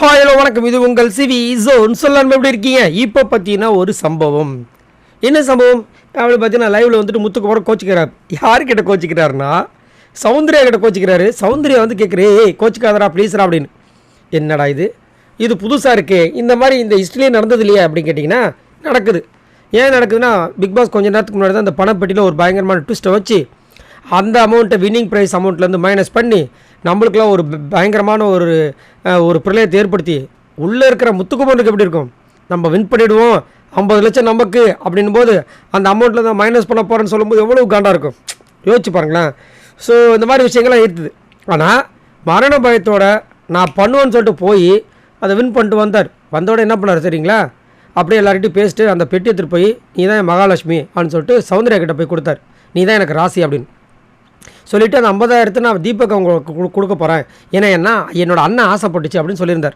Hi hello வணக்கம். இது உங்கள் சிவி ஜோன். சொல்லாமல் எப்படி இருக்கீங்க? இப்போ பார்த்தீங்கன்னா ஒரு சம்பவம். என்ன சம்பவம் அப்படி பார்த்தீங்கன்னா லைவில் வந்துட்டு முத்துக்குமரன் கோச்சிக்கிறார். யார்கிட்ட கோச்சிக்கிறாருன்னா சௌந்தர்யா கிட்ட கோச்சிக்கிறாரு. சௌந்தர்யா வந்து கேட்குறே, ஏய் கோச்சிக்காதரா ப்ளீஸ்ரா அப்படின்னு. என்னடா இது புதுசாக இருக்கே, இந்த மாதிரி இந்த ஹிஸ்ட்ரியே நடந்தது இல்லையா அப்படின்னு கேட்டிங்கன்னா நடக்குது. ஏன் நடக்குதுன்னா பிக் பாஸ் கொஞ்சம் நேரத்துக்கு முன்னாடி தான் அந்த பணப்பெட்டியில் ஒரு பயங்கரமான ட்விஸ்ட்டை வச்சு அந்த அமௌண்ட்டை வின்னிங் ப்ரைஸ் அமௌண்ட்லேருந்து மைனஸ் பண்ணி நம்மளுக்கெல்லாம் ஒரு பயங்கரமான ஒரு பிரளயத்தை ஏற்படுத்தி உள்ளே இருக்கிற முத்துக்குமரனுக்கு எப்படி இருக்கும், நம்ம வின் பண்ணிவிடுவோம் 50 லட்சம் நமக்கு அப்படின் போது அந்த அமௌண்ட்டில் தான் மைனஸ் பண்ண போகிறேன்னு சொல்லும்போது எவ்வளோ காண்டாக இருக்கும் யோசிச்சு பாருங்களேன். ஸோ இந்த மாதிரி விஷயங்கள்லாம் இருக்குது. ஆனால் மரண பயத்தோட நான் பண்ணுவேன்னு சொல்லிட்டு போய் அதை வின் பண்ணிட்டு வந்தோட என்ன பண்ணார் சரிங்களா, அப்படியே எல்லார்கிட்டையும் பேசிட்டு அந்த பெட்டி எடுத்துகிட்டு போய் நீ தான் என் மகாலட்சுமி அப்படின்னு சொல்லிட்டு சௌந்தர்யா கிட்ட போய் கொடுத்தார். நீ தான் எனக்கு ராசி அப்படின்னு சொல்லிவிட்டு அந்த 50,000 நான் தீபக் அவங்களுக்கு கொடுக்க போகிறேன், ஏன்னா என்னோடய அண்ணன் ஆசைப்பட்டுச்சு அப்படின்னு சொல்லியிருந்தார்.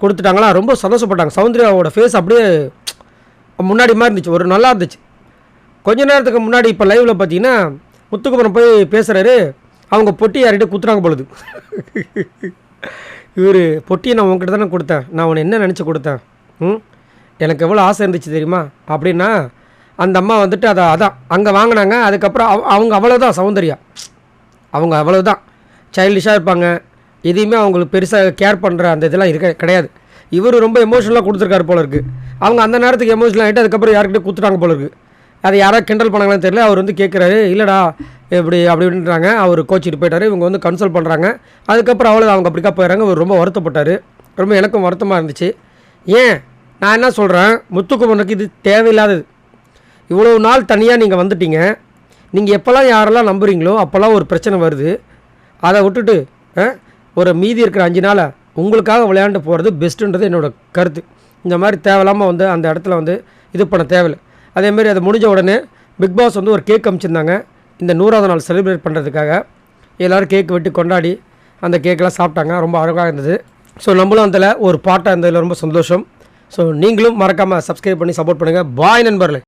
கொடுத்துட்டாங்களா, ரொம்ப சந்தோஷப்பட்டாங்க. சௌந்தர்யாவோட ஃபேஸ் அப்படியே முன்னாடி மாதிரி இருந்துச்சு, ஒரு நல்லா இருந்துச்சு. கொஞ்ச நேரத்துக்கு முன்னாடி இப்போ லைவில் பார்த்தீங்கன்னா முத்துக்குமரன் போய் பேசுகிறாரு, அவங்க பொட்டி யார்கிட்ட குத்துறாங்க பொழுது. இவர் பொட்டியை நான் உங்ககிட்ட தானே கொடுத்தேன், நான் உன்னை என்ன நினச்சி கொடுத்தேன், எனக்கு எவ்வளோ ஆசை இருந்துச்சு தெரியுமா அப்படின்னா அந்த அம்மா வந்துட்டு அதான் அங்கே வாங்கினாங்க. அதுக்கப்புறம் அவங்க அவ்வளோதான் சௌந்தர்யா, அவங்க அவ்வளோதான் சைல்டிஷாக இருப்பாங்க. எதையுமே அவங்களுக்கு பெருசாக கேர் பண்ணுற அந்த இதெல்லாம் கிடையாது. இவர் ரொம்ப எமோஷனலாக கொடுத்துருக்காரு போல இருக்குது. அவங்க அந்த நேரத்துக்கு எமோஷனல் ஆகிட்டு அதுக்கப்புறம் யார்கிட்ட கொடுத்துட்டாங்க போல இருக்குது. அதை யாராவது கிண்டல் பண்ணாங்களான்னு தெரியல. அவர் வந்து கேட்குறாரு, இல்லைடா எப்படி அப்படின்றாங்க. அவர் கோச்சிட்டு போயிட்டார். இவங்க வந்து கன்சல்ட் பண்ணுறாங்க. அதுக்கப்புறம் அவ்வளோ அவங்க அப்படிக்கா போயிடறாங்க. அவர் ரொம்ப வருத்தப்பட்டார். ரொம்ப எனக்கும் வருத்தமாக இருந்துச்சு. ஏன் நான் என்ன சொல்கிறேன், முத்துக்குமரனுக்கு இது தேவையில்லாதது. இவ்வளோ நாள் தனியாக நீங்கள் வந்துட்டீங்க, நீங்கள் எப்போல்லாம் யாரெல்லாம் நம்புறீங்களோ அப்போல்லாம் ஒரு பிரச்சனை வருது. அதை விட்டுட்டு ஒரு மீதி இருக்கிற 5 நாளை உங்களுக்காக விளையாண்டு போகிறது பெஸ்ட்டுன்றது என்னோடய கருத்து. இந்த மாதிரி தேவையில்லாமல் வந்து அந்த இடத்துல வந்து இது பண்ண தேவையில்லை. அதேமாரி அதை முடிஞ்ச உடனே பிக் பாஸ் வந்து ஒரு கேக் அனுப்பிச்சிருந்தாங்க இந்த 100வது நாள் செலிப்ரேட் பண்ணுறதுக்காக. எல்லோரும் கேக் வெட்டி கொண்டாடி அந்த கேக்கெலாம் சாப்பிட்டாங்க. ரொம்ப அழகாக இருந்தது. ஸோ நம்மளும் அதில் ஒரு பாட்டாக இருந்ததில் ரொம்ப சந்தோஷம். ஸோ நீங்களும் மறக்காமல் சப்ஸ்கிரைப் பண்ணி சப்போர்ட் பண்ணுங்கள். பாய் நண்பர்களே.